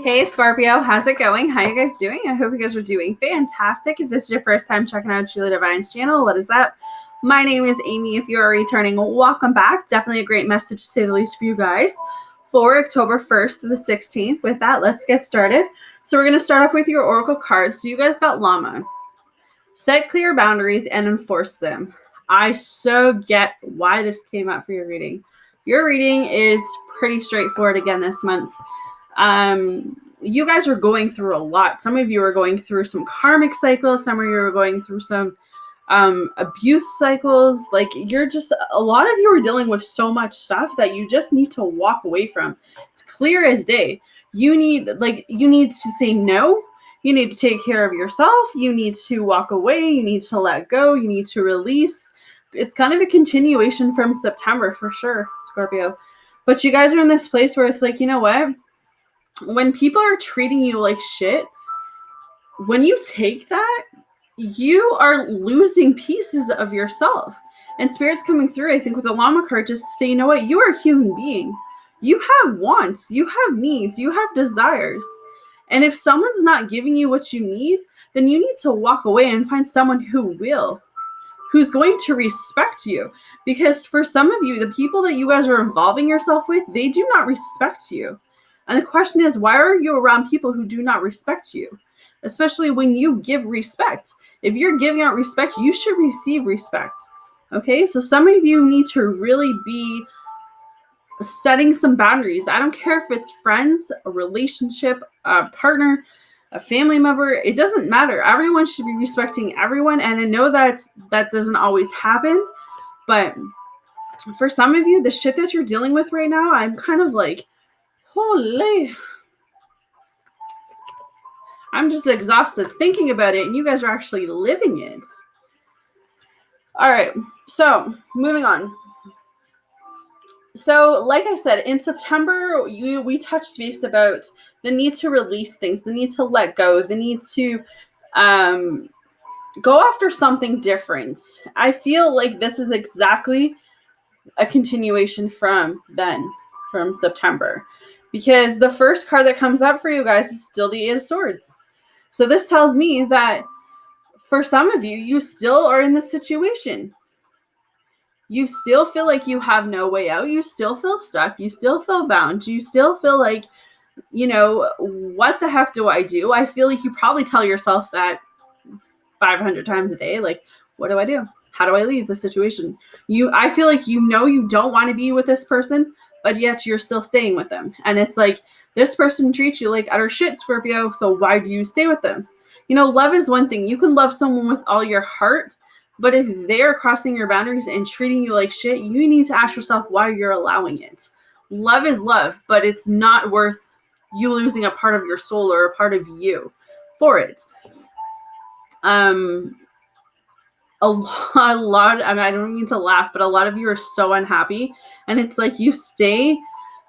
Hey Scorpio, how's it going? How you guys doing? I hope you guys are doing fantastic. If this is your first time checking out Julie Divine's channel, what is up? My name is Amy. If you are returning, welcome back. Definitely a great message to say the least for you guys for October 1st to the 16th. With that, let's get started. So we're going to start off with your oracle cards. So you guys got Llama. Set clear boundaries and enforce them. I so get why this came out for your reading. Your reading is pretty straightforward again this month. You guys are going through a lot. Some of you are going through some karmic cycles. Some of you are going through some abuse cycles. Like a lot of you are dealing with so much stuff that you just need to walk away from. It's clear as day. You need to say no. You need to take care of yourself. You need to walk away. You need to let go. You need to release. It's kind of a continuation from September for sure, Scorpio. But you guys are in this place where it's like, you know what? When people are treating you like shit, when you take that, you are losing pieces of yourself. And Spirit's coming through, I think, with the Llama card, just to say, you know what? You are a human being. You have wants. You have needs. You have desires. And if someone's not giving you what you need, then you need to walk away and find someone who will, who's going to respect you. Because for some of you, the people that you guys are involving yourself with, they do not respect you. And the question is, why are you around people who do not respect you? Especially when you give respect. If you're giving out respect, you should receive respect. Okay, so some of you need to really be setting some boundaries. I don't care if it's friends, a relationship, a partner, a family member. It doesn't matter. Everyone should be respecting everyone. And I know that doesn't always happen. But for some of you, the shit that you're dealing with right now, I'm kind of like, holy, I'm just exhausted thinking about it, and you guys are actually living it. All right, so moving on. So like I said, in September, we touched base about the need to release things, the need to let go, the need to go after something different. I feel like this is exactly a continuation from September. Because the first card that comes up for you guys is still the Eight of Swords. So this tells me that for some of you, you still are in this situation. You still feel like you have no way out. You still feel stuck. You still feel bound. You still feel like, you know, what the heck do I do? I feel like you probably tell yourself that 500 times a day. Like, what do I do? How do I leave the situation? I feel like you don't want to be with this person, but yet you're still staying with them. And it's like, this person treats you like utter shit, Scorpio, so why do you stay with them? You know, love is one thing. You can love someone with all your heart, but if they're crossing your boundaries and treating you like shit, you need to ask yourself why you're allowing it. Love is love, but it's not worth you losing a part of your soul or a part of you for it. A lot, I mean, I don't mean to laugh, but a lot of you are so unhappy, and it's like you stay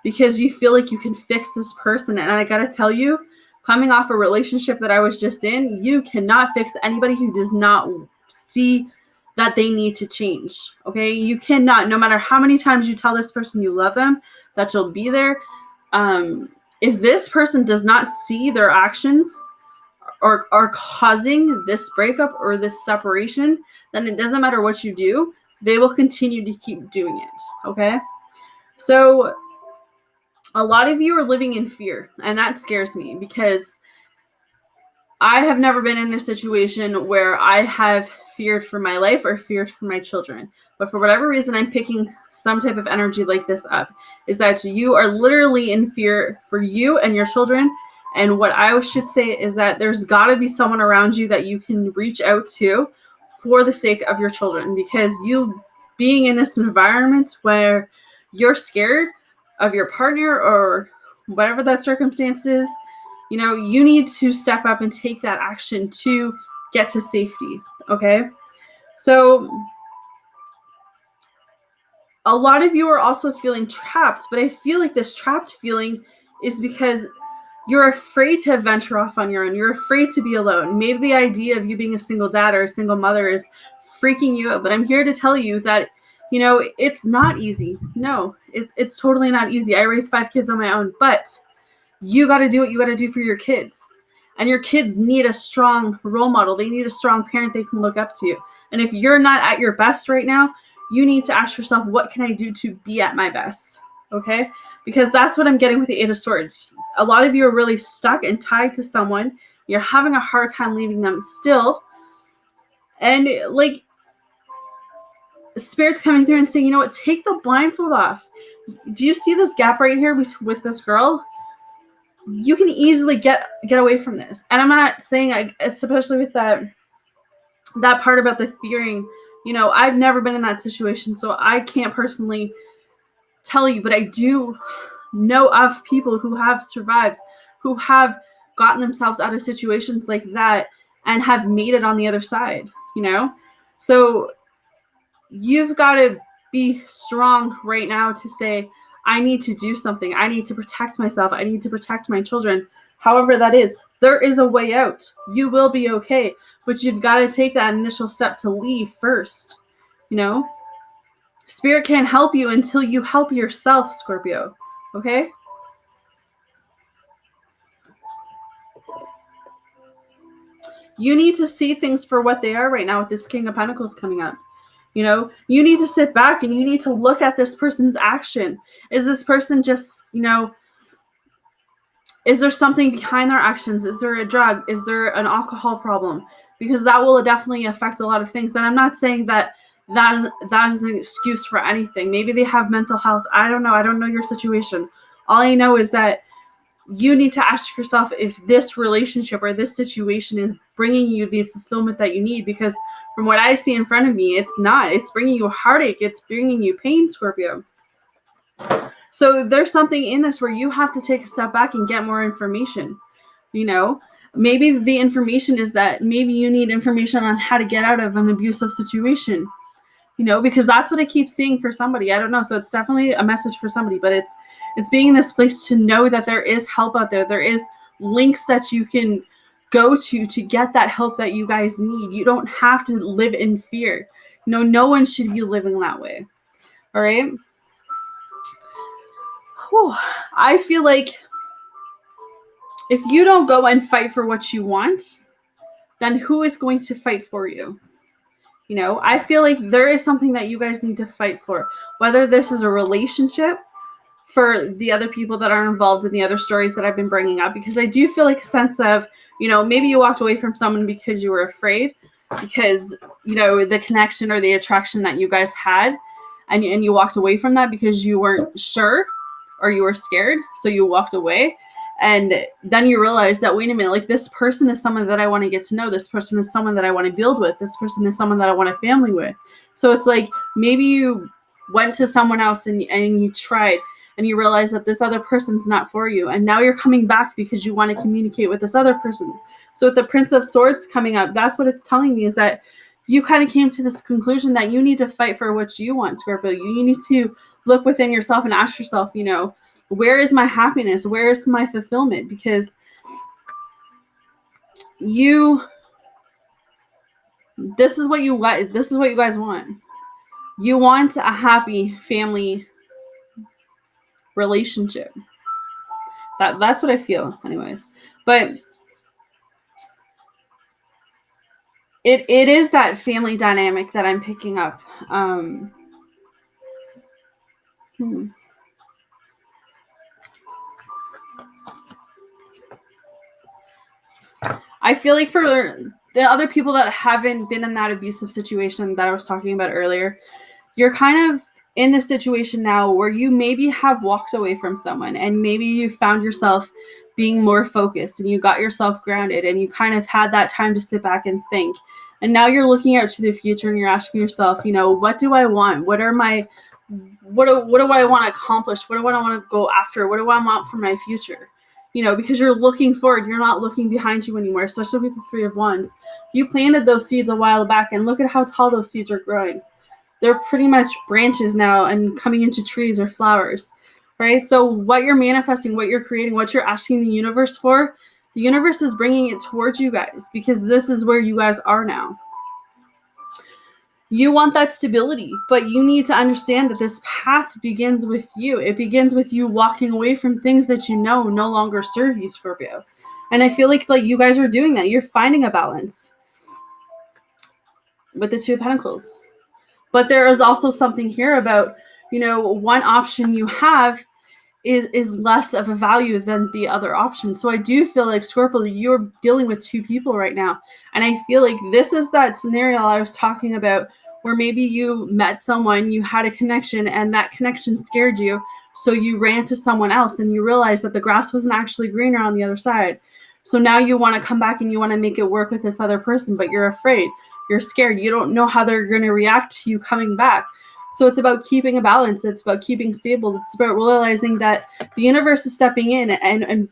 because you feel like you can fix this person. And I gotta tell you, coming off a relationship that I was just in, you cannot fix anybody who does not see that they need to change. Okay, you cannot, no matter how many times you tell this person you love them, that you'll be there. If this person does not see their actions are causing this breakup or this separation, then it doesn't matter what you do, they will continue to keep doing it. Okay, so a lot of you are living in fear, and that scares me because I have never been in a situation where I have feared for my life or feared for my children. But for whatever reason, I'm picking some type of energy like this up, is that you are literally in fear for you and your children. And what I should say is that there's got to be someone around you that you can reach out to for the sake of your children, because you being in this environment where you're scared of your partner or whatever that circumstance is, you know, you need to step up and take that action to get to safety. Okay, so a lot of you are also feeling trapped, but I feel like this trapped feeling is because you're afraid to venture off on your own. You're afraid to be alone. Maybe the idea of you being a single dad or a single mother is freaking you out, but I'm here to tell you that, you know, it's not easy. No, it's totally not easy. I raised 5 kids on my own, but You got to do what you got to do for your kids. And your kids need a strong role model. They need a strong parent they can look up to. And if you're not at your best right now, you need to ask yourself, what can I do to be at my best? Okay? Because that's what I'm getting with the Eight of Swords. A lot of you are really stuck and tied to someone. You're having a hard time leaving them still. And like, Spirit's coming through and saying, you know what, take the blindfold off. Do you see this gap right here with this girl? You can easily get away from this. And I'm not saying, especially with that part about the fearing, you know, I've never been in that situation, so I can't personally tell you, but I do know of people who have survived, who have gotten themselves out of situations like that and have made it on the other side, you know? So you've got to be strong right now to say, I need to do something. I need to protect myself. I need to protect my children. However that is, there is a way out. You will be okay, but you've got to take that initial step to leave first, you know? Spirit can't help you until you help yourself, Scorpio, okay? You need to see things for what they are right now with this King of Pentacles coming up. You know, you need to sit back and you need to look at this person's action. Is this person just, you know, is there something behind their actions? Is there a drug? Is there an alcohol problem? Because that will definitely affect a lot of things. And I'm not saying that is an excuse for anything. Maybe they have mental health. I don't know. I don't know your situation. All I know is that you need to ask yourself if this relationship or this situation is bringing you the fulfillment that you need. Because from what I see in front of me, it's not. It's bringing you heartache. It's bringing you pain, Scorpio. So there's something in this where you have to take a step back and get more information. You know, maybe the information is that maybe you need information on how to get out of an abusive situation. You know, because that's what I keep seeing for somebody. I don't know. So it's definitely a message for somebody, but it's being in this place to know that there is help out there. There is links that you can go to get that help that you guys need. You don't have to live in fear. You know, no one should be living that way. All right. Whew. I feel like if you don't go and fight for what you want, then who is going to fight for you? You know, I feel like there is something that you guys need to fight for, whether this is a relationship for the other people that are involved in the other stories that I've been bringing up, because I do feel like a sense of, you know, maybe you walked away from someone because you were afraid, because, you know, the connection or the attraction that you guys had, and you walked away from that because you weren't sure or you were scared. So you walked away. And then you realize that, wait a minute, like this person is someone that I want to get to know. This person is someone that I want to build with. This person is someone that I want a family with. So it's like maybe you went to someone else and you tried and you realize that this other person's not for you. And now you're coming back because you want to communicate with this other person. So with the Prince of Swords coming up, that's what it's telling me, is that you kind of came to this conclusion that you need to fight for what you want, Scorpio. You need to look within yourself and ask yourself, you know, where is my happiness? Where is my fulfillment? Because this is what you guys want. You want a happy family relationship. That's what I feel, anyways. But it is that family dynamic that I'm picking up. I feel like for the other people that haven't been in that abusive situation that I was talking about earlier, you're kind of in this situation now where you maybe have walked away from someone and maybe you found yourself being more focused and you got yourself grounded and you kind of had that time to sit back and think. And now you're looking out to the future and you're asking yourself, you know, what do I want? What do I want to accomplish? What do I want to go after? What do I want for my future? You know, because you're looking forward, you're not looking behind you anymore, especially with the Three of Wands. You planted those seeds a while back and look at how tall those seeds are growing. They're pretty much branches now and coming into trees or flowers, right? So what you're manifesting, what you're creating, what you're asking the universe for, the universe is bringing it towards you guys because this is where you guys are now. You want that stability, but you need to understand that this path begins with you. It begins with you walking away from things that you know no longer serve you, Scorpio. And I feel like you guys are doing that. You're finding a balance with the Two of Pentacles. But there is also something here about, one option you have is less of a value than the other option. So I do feel like, Scorpio, you're dealing with two people right now. And I feel like this is that scenario I was talking about, where maybe you met someone, you had a connection, and that connection scared you. So you ran to someone else and you realized that the grass wasn't actually greener on the other side. So now you want to come back and you want to make it work with this other person, but you're afraid. You're scared. You don't know how they're going to react to you coming back. So it's about keeping a balance. It's about keeping stable. It's about realizing that the universe is stepping in and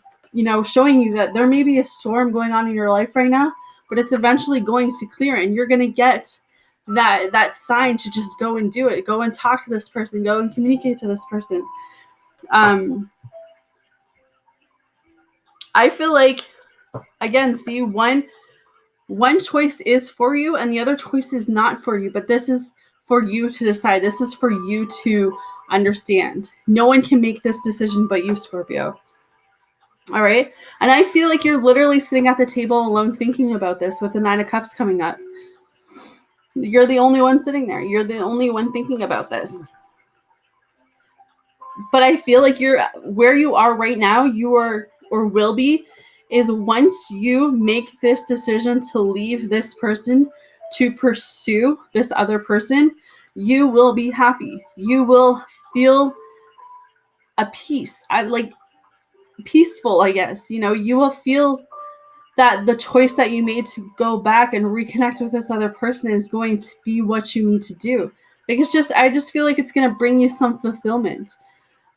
showing you that there may be a storm going on in your life right now, but it's eventually going to clear, and you're going to get that sign to just go and do it. Go and talk to this person. Go and communicate to this person. I feel like, again, see, one choice is for you and the other choice is not for you, but this is for you to decide. This is for you to understand. No one can make this decision but you, Scorpio. All right. And I feel like you're literally sitting at the table alone thinking about this with the Nine of Cups coming up. You're the only one sitting there. You're the only one thinking about this. But I feel like where you are right now, you are or will be, is once you make this decision to leave this person to pursue this other person, you will be happy. You will feel a peace, peaceful, I guess. You will feel that the choice that you made to go back and reconnect with this other person is going to be what you need to do. I just feel like it's going to bring you some fulfillment.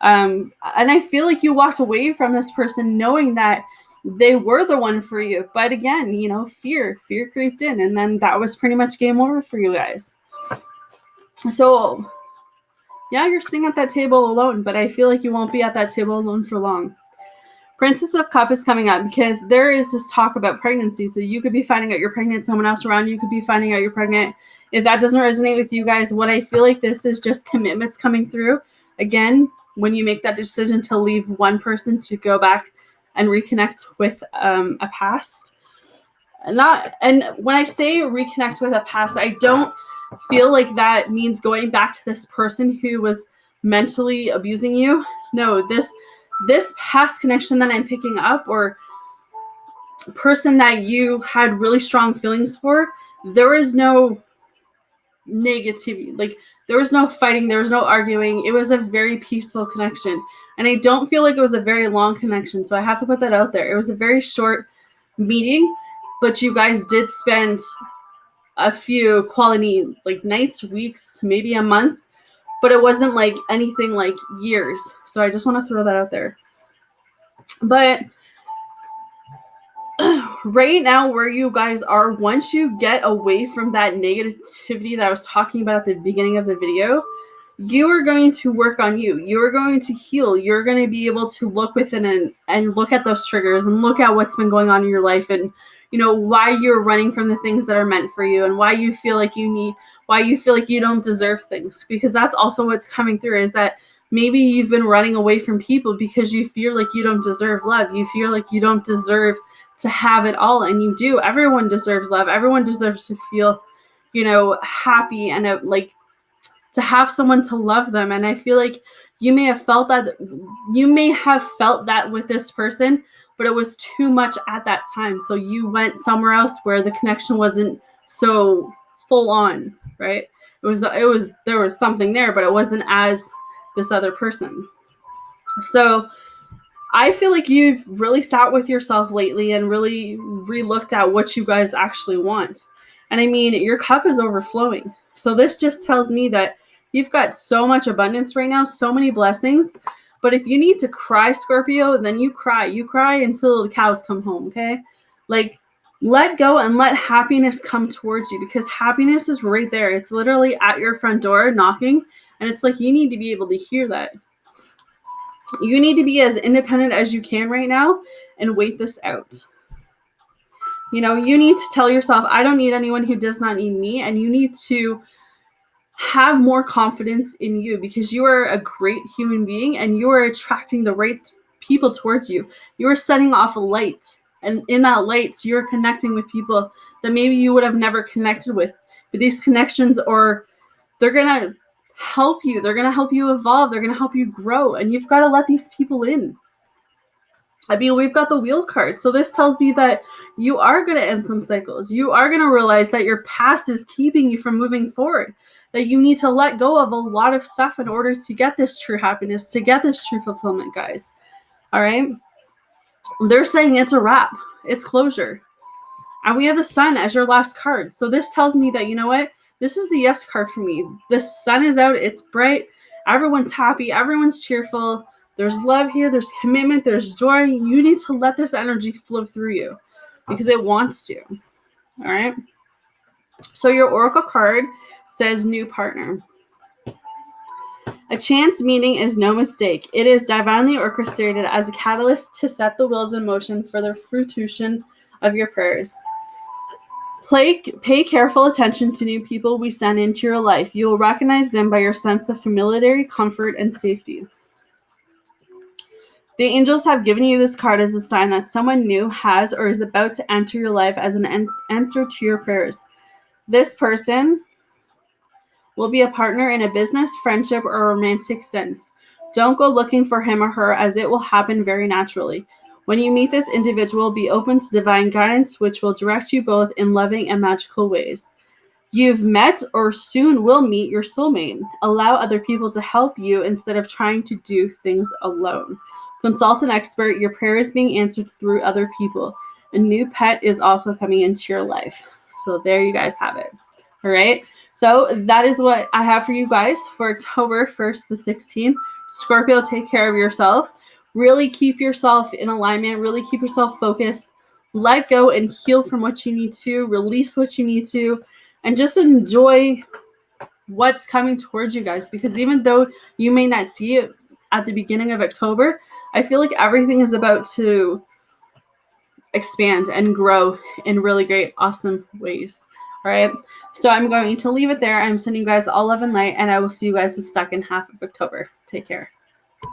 And I feel like you walked away from this person knowing that they were the one for you. But again, fear creeped in, and then that was pretty much game over for you guys. So yeah, you're sitting at that table alone, but I feel like you won't be at that table alone for long. Princess of Cup is coming up because there is this talk about pregnancy. So you could be finding out you're pregnant. Someone else around you could be finding out you're pregnant. If that doesn't resonate with you guys, what I feel like this is just commitments coming through. Again, when you make that decision to leave one person to go back and reconnect with a past. And when I say reconnect with a past, I don't feel like that means going back to this person who was mentally abusing you. No, this past connection that I'm picking up, or person that you had really strong feelings for, there is no negativity. There was no fighting, there was no arguing. It was a very peaceful connection. And I don't feel like it was a very long connection. So I have to put that out there. It was a very short meeting, but you guys did spend a few quality nights, weeks, maybe a month, but it wasn't anything like years. So I just want to throw that out there. But right now, where you guys are, once you get away from that negativity that I was talking about at the beginning of the video, you are going to work on you. You are going to heal. You're going to be able to look within and look at those triggers and look at what's been going on in your life, and why you're running from the things that are meant for you, and why you feel like you don't deserve things. Because that's also what's coming through, is that maybe you've been running away from people because you feel like you don't deserve love. You feel like you don't deserve to have it all, and you do. Everyone deserves love. Everyone deserves to feel, happy and to have someone to love them. And I feel like you may have felt that with this person, but it was too much at that time. So you went somewhere else where the connection wasn't so full on, right? There was something there, but it wasn't as this other person. So I feel like you've really sat with yourself lately and really re-looked at what you guys actually want. And I mean, your cup is overflowing. So this just tells me that you've got so much abundance right now, so many blessings. But if you need to cry, Scorpio, then you cry. You cry until the cows come home, okay? Let go and let happiness come towards you, because happiness is right there. It's literally at your front door knocking. And it's you need to be able to hear that. You need to be as independent as you can right now and wait this out. You need to tell yourself, I don't need anyone who does not need me. And you need to have more confidence in you, because you are a great human being and you are attracting the right people towards you. You are setting off a light, and in that light, you're connecting with people that maybe you would have never connected with. But these connections they're gonna help you. They're gonna help you evolve. They're gonna help you grow, and you've got to let these people in. I mean, we've got the wheel card. So this tells me that you are going to end some cycles. You are going to realize that your past is keeping you from moving forward, that you need to let go of a lot of stuff in order to get this true happiness, to get this true fulfillment, guys. All right. They're saying it's a wrap. It's closure. And we have the sun as your last card. So this tells me that, you know what? This is the yes card for me. The sun is out. It's bright. Everyone's happy. Everyone's cheerful. There's love here. There's commitment. There's joy. You need to let this energy flow through you because it wants to. All right. So your oracle card says new partner. A chance meeting is no mistake. It is divinely orchestrated as a catalyst to set the wheels in motion for the fruition of your prayers. Pay careful attention to new people we send into your life. You will recognize them by your sense of familiarity, comfort, and safety. The angels have given you this card as a sign that someone new has or is about to enter your life as an answer to your prayers. This person will be a partner in a business, friendship, or romantic sense. Don't go looking for him or her, as it will happen very naturally. When you meet this individual, be open to divine guidance, which will direct you both in loving and magical ways. You've met or soon will meet your soulmate. Allow other people to help you instead of trying to do things alone. Consult an expert. Your prayer is being answered through other people. A new pet is also coming into your life. So there you guys have it. All right. So that is what I have for you guys for October 1st, the 16th. Scorpio, take care of yourself. Really keep yourself in alignment. Really keep yourself focused. Let go and heal from what you need to. Release what you need to. And just enjoy what's coming towards you guys. Because even though you may not see it at the beginning of October, I feel like everything is about to expand and grow in really great, awesome ways. All right. So I'm going to leave it there. I'm sending you guys all love and light, and I will see you guys the second half of October. Take care.